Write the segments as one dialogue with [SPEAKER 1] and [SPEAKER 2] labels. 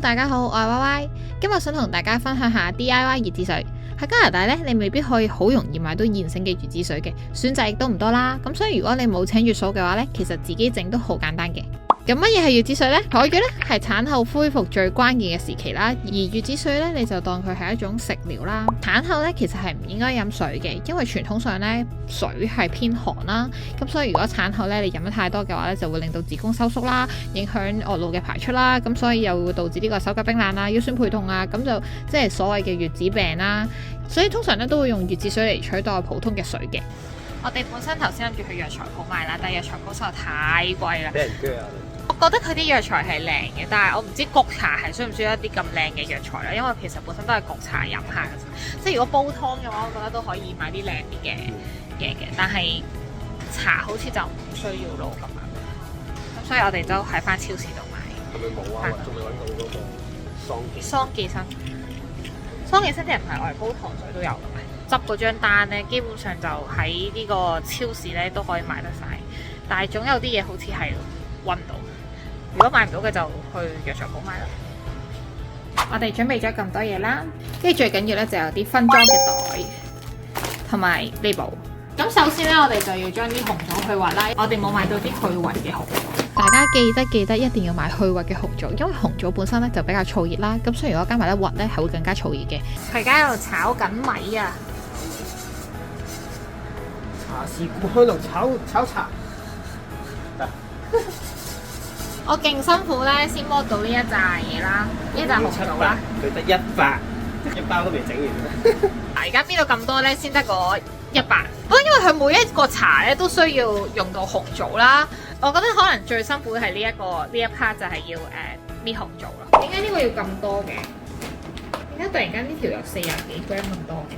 [SPEAKER 1] 大家好，我係 Y Y， 今日想同大家分享下 DIY 月子水。喺加拿大咧，你未必可以好容易買到現成嘅月子水嘅，選擇亦都唔多啦。咁所以如果你冇請月嫂嘅話咧，其實自己整都好簡單嘅。咁乜嘢係月子水呢？坐月咧係產後恢復最關鍵嘅時期啦，而月子水咧你就當佢係一種食療啦。產後咧其實係唔應該飲水嘅，因為傳統上咧水係偏寒啦，咁所以如果產後咧你飲得太多嘅話咧，就會令到子宮收縮啦，影響惡露嘅排出啦，咁所以又會導致呢個手腳冰冷啦、腰酸背痛啊，咁就即係所謂嘅月子病啦。所以通常咧都會用月子水嚟取代普通嘅水嘅。我哋本身頭先諗住去藥材鋪買啦，但係藥材鋪實在太貴啦。俾人鋸啊！我覺得佢啲藥材係靚嘅，但係我唔知焗茶係需唔需要一啲咁靚嘅藥材啦，因為其實本身都係焗茶飲下嘅啫。即係如果煲湯嘅話，我覺得都可以買啲靚啲嘅嘢嘅，但係茶好似就唔需要咯咁樣。咁所以我哋都喺翻超市度買。係咪冇啊？仲未揾到嗰個桑寄生？桑寄生啲人唔係愛嚟煲糖水都有嘅咩？執嗰張單咧，基本上就喺呢個超市咧都可以買得晒，但係總有啲嘢好似係揾唔到。如果買唔到嘅就去藥材鋪買啦。我哋準備咗咁多嘢啦，跟住最緊要咧就有啲分裝嘅袋，同埋呢部。咁首先咧，我哋就要將啲紅棗去核啦。我哋冇買到啲去核嘅紅棗，大家記得一定要買去核嘅紅棗，因為紅棗本身咧就比較燥熱啦。咁所以如果加埋粒核咧，係會更加燥熱嘅。佢而家喺度炒緊米啊！
[SPEAKER 2] 茶是故鄉濃，炒茶。
[SPEAKER 1] 我勁辛苦咧，先剝到呢一紮嘢啦，呢一紮紅棗啦。
[SPEAKER 2] 佢得100，一包都未整完。
[SPEAKER 1] 而家邊度咁多咧？先得個100。因為佢每一個茶咧都需要用到紅棗啦。我覺得可能最辛苦係呢一 part 就係要搣紅棗啦。點解呢個要咁多嘅？點解突然間呢條有40幾 gram 咁多嘅？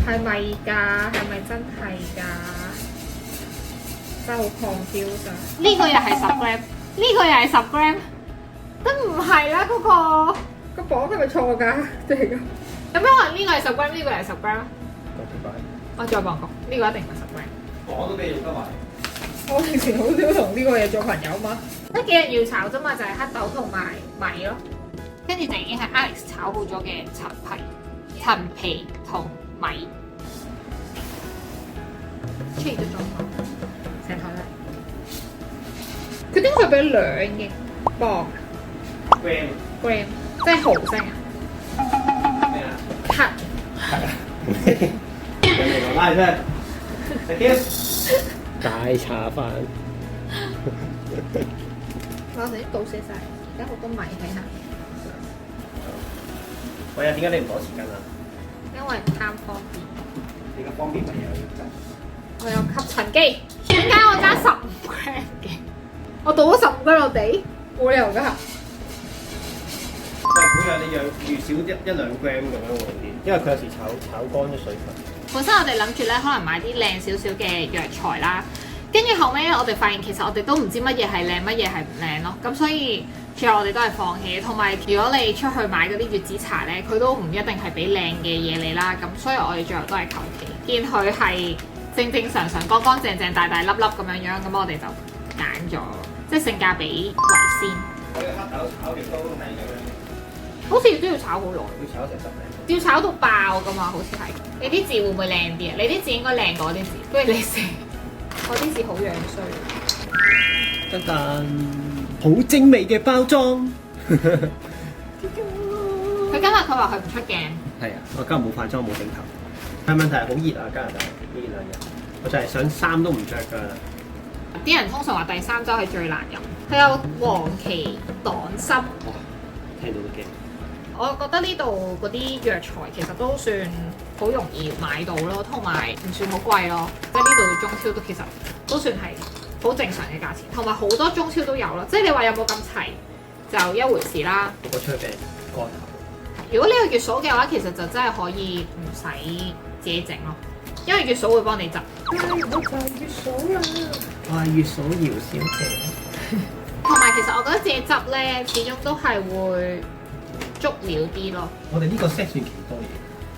[SPEAKER 1] 係咪㗎？係咪真係㗎？真係好 confused 啊！呢個又係10 gram。呢個又係10 gram，都唔係啦，嗰個磅係咪錯㗎？即係咁，有咩可能呢個係10 gram，呢個係10 gram？我再磅過，呢個一定唔係10 gram。
[SPEAKER 2] 磅都俾你用得埋。
[SPEAKER 1] 我平時好少同呢個嘢做朋友嘛，得幾日要炒啫嘛，就係黑豆同埋米咯，跟住就已經係 Alex 炒好咗嘅陳皮同米，出現咗狀況，成台啦。佢點解俾2嘅磅 gram， 即係毫升啊？
[SPEAKER 2] 咩啊？
[SPEAKER 1] 克
[SPEAKER 2] 係啊！人哋講拉出嚟，食啲大茶飯。
[SPEAKER 1] 我哋啲倒瀉晒，而家好多米喺下。
[SPEAKER 2] 喂啊，點解你唔攞匙羹啊？
[SPEAKER 1] 因為貪方便。
[SPEAKER 2] 你個方便咪有汁？
[SPEAKER 1] 我有吸塵機，點解我加15 gram 嘅？我倒咗15 gram 落地，冇理由㗎。
[SPEAKER 2] 即係每日你預少1-2 gram 咁樣會好啲，因為佢有時炒乾咗水分。
[SPEAKER 1] 本身我哋諗住咧，可能買啲靚少少嘅藥材啦，跟住後尾咧，我哋發現其實我哋都唔知乜嘢係靚，乜嘢係唔靚咯。咁所以最後我哋都係放棄。同埋如果你出去買嗰啲月子茶咧，佢都唔一定係俾靚嘅嘢你啦。咁所以我哋最後都係求其，見佢係正常、乾乾淨淨、大粒粒咁樣，咁我哋就揀咗。即係性價比為先。
[SPEAKER 2] 我嘅黑豆炒極都係咁樣。
[SPEAKER 1] 好似都要炒好耐。
[SPEAKER 2] 要炒成10零。
[SPEAKER 1] 要炒到爆噶嘛？好似係。你啲字會唔會靚啲啊？你啲字應該靚過我啲字，不如你寫。我啲字好樣衰。
[SPEAKER 2] 等等，好精美嘅包裝。
[SPEAKER 1] 佢今日佢話佢唔出鏡。
[SPEAKER 2] 係啊，我今日冇化妝冇整頭。但係問題係好熱啊，加拿大呢2日，我就係想衫都唔着㗎。
[SPEAKER 1] 啲人通常話第3週係最難飲，佢有黃芪、黨參。
[SPEAKER 2] 哇！聽到都驚。
[SPEAKER 1] 我覺得呢度嗰啲藥材其實都算好容易買到咯，同埋唔算好貴咯。即係呢度中超都其實都算係好正常嘅價錢，同埋好多中超都有咯。即係你話有冇咁齊就一回事啦。
[SPEAKER 2] 我出俾乾頭。
[SPEAKER 1] 如果呢個月嫂嘅話，其實就真係可以唔使自己整咯，因為月嫂會幫你執。我就係月嫂啦。
[SPEAKER 2] 我係月嫂姚小姐。
[SPEAKER 1] 同埋其實我覺得自己執咧，始終都係會足料啲咯。
[SPEAKER 2] 我哋呢個 set 算幾多嘢？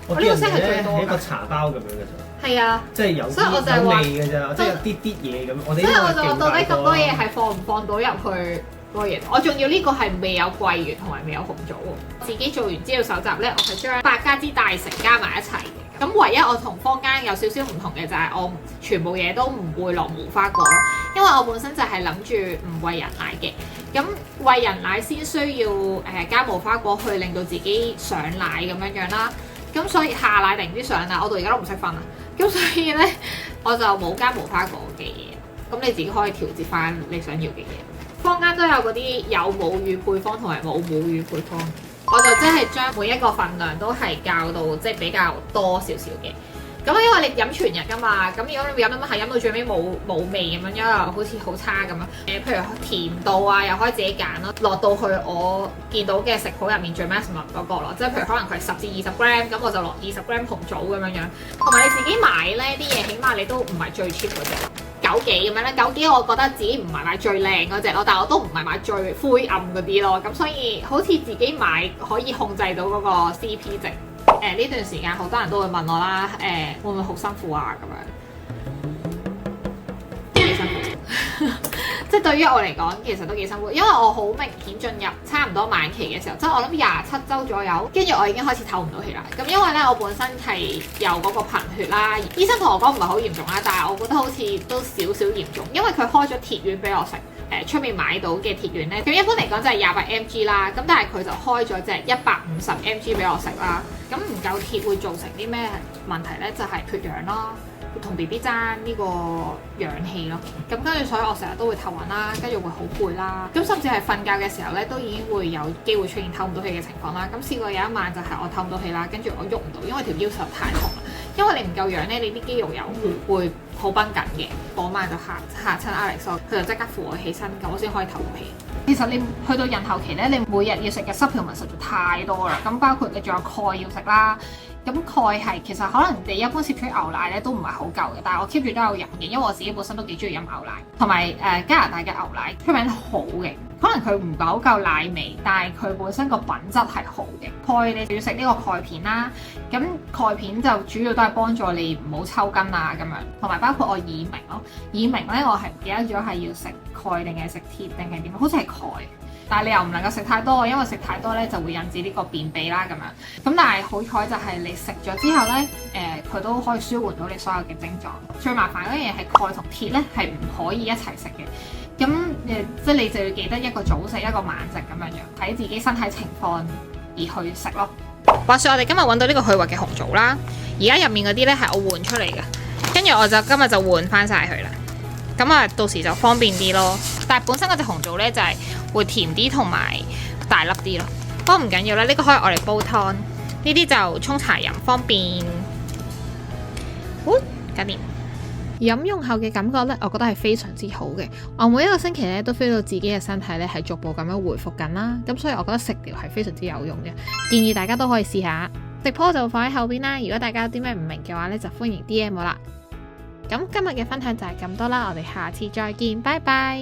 [SPEAKER 1] 我呢個 set 係最多㗎。
[SPEAKER 2] 係一個茶包咁樣嘅啫。
[SPEAKER 1] 係啊。
[SPEAKER 2] 即係有
[SPEAKER 1] 所以我就係話
[SPEAKER 2] 味嘅啫，即係有啲嘢咁。我哋
[SPEAKER 1] 所以我就話到底咁多嘢
[SPEAKER 2] 係
[SPEAKER 1] 係放唔放到入去嗰個嘢。我仲要呢個係未有桂圓同埋未有紅棗喎。自己做完資料搜集呢，我係將百家之大成加埋一齊嘅。咁唯一我同坊間有少少唔同嘅就係我全部嘢都唔會落無花果咯，因為我本身就係諗住唔餵人奶嘅。咁餵人奶先需要加無花果去令到自己上奶咁樣啦。咁所以下奶定唔知上奶，我到而家都唔識分啊。咁所以呢，我就冇加無花果嘅嘢。咁你自己可以調節翻你想要嘅嘢。坊間都有嗰啲有母乳配方同埋冇母乳配方。我就真係將每一個份量都係校到即係比較多少少嘅。咁因為你飲全日㗎嘛，咁如果你飲飲到最尾冇味咁樣，因為好似好差咁樣。譬如甜度啊，又可以自己揀咯。落到去我見到嘅食譜入面最 maximum 嗰個咯，即係譬如可能佢係10至20 gram， 咁我就落20 gram 紅棗咁樣。同埋你自己買呢啲嘢，起碼你都唔係最 cheap 嗰隻。9幾咁樣咧，9幾我覺得自己唔係買最靚嗰隻咯，但係我都唔係買最灰暗嗰啲咯，咁所以好似自己買可以控制到嗰個 CP 值。呢段時間好多人都會問我啦，會唔會好辛苦啊咁樣？幾辛苦，即係對於我嚟講其實都幾辛苦，因為我好明顯進入差唔多晚期嘅時候，即係我諗27週左右，跟住我已經開始唞唔到氣啦。咁因為咧我本身係有嗰個貧血啦，醫生同我講唔係好嚴重啦，但係我覺得好似都少少嚴重，因為佢開咗鐵丸俾我食。出面買到嘅鐵丸咧，咁一般嚟講就係28 mg 啦，咁但係佢就開咗隻150 mg 俾我食啦。咁唔夠鐵會造成啲咩問題咧？就係缺氧咯，同 BB 爭呢個氧氣咯。咁跟住所以我成日都會頭暈啦，跟住會好攰啦。咁甚至係瞓覺嘅時候咧，都已經會有機會出現唞唔到氣嘅情況啦。咁試過有一晚就係我唞唔到氣啦，跟住我喐唔到，因為條腰實在太痛啦。因為你唔夠氧咧，你啲肌肉又會好繃緊嘅。嗰晚就嚇親 Alex，佢就即刻扶我起身，咁我先可以唞到氣。其實你去到孕後期咧，你每日要食嘅supplement實在太多啦。咁包括你仲有鈣要食啦。咁鈣係其實可能你一般攝取牛奶咧都唔係好夠嘅，但係我 keep 住都有飲嘅，因為我自己本身都幾中意飲牛奶，同埋加拿大嘅牛奶出名好嘅。可能佢唔係好夠奶味，但係佢本身個品質係好嘅。鈣你就要食呢個鈣片啦，咁鈣片就主要都係幫助你唔好抽筋啊咁樣，同埋包括我耳鳴咯。耳鳴咧我係唔記得咗係要食鈣定係食鐵定係點，好似係鈣。但係你又唔能夠食太多，因為食太多咧就會引致呢個便秘啦咁樣。咁但係好彩就係你食咗之後咧，佢都可以舒緩到你所有嘅症狀。最麻煩嗰樣嘢係鈣同鐵咧係唔可以一齊食嘅。咁即係你就要記得一個早食一個晚食咁樣樣，睇自己身體情況而去食咯。話說我哋今日揾到呢個去核嘅紅棗啦，而家入面嗰啲咧係我換出嚟嘅，跟住我就今日就換翻晒佢啦。咁啊，到時就方便啲咯。但係本身嗰隻紅棗咧就係會甜啲同埋大粒啲咯。不過唔緊要啦，呢個可以愛嚟煲湯，呢啲就沖茶飲方便。搞掂。飲用後嘅感覺咧，我覺得係非常之好嘅。我每一個星期咧都 feel 到自己嘅身體咧係逐步咁樣回復緊啦。咁所以我覺得食療係非常之有用嘅，建議大家都可以試下。食譜就放喺後邊啦。如果大家有啲咩唔明嘅話咧，就歡迎 DM 我啦。咁今日嘅分享就係咁多啦，我哋下次再見，拜拜。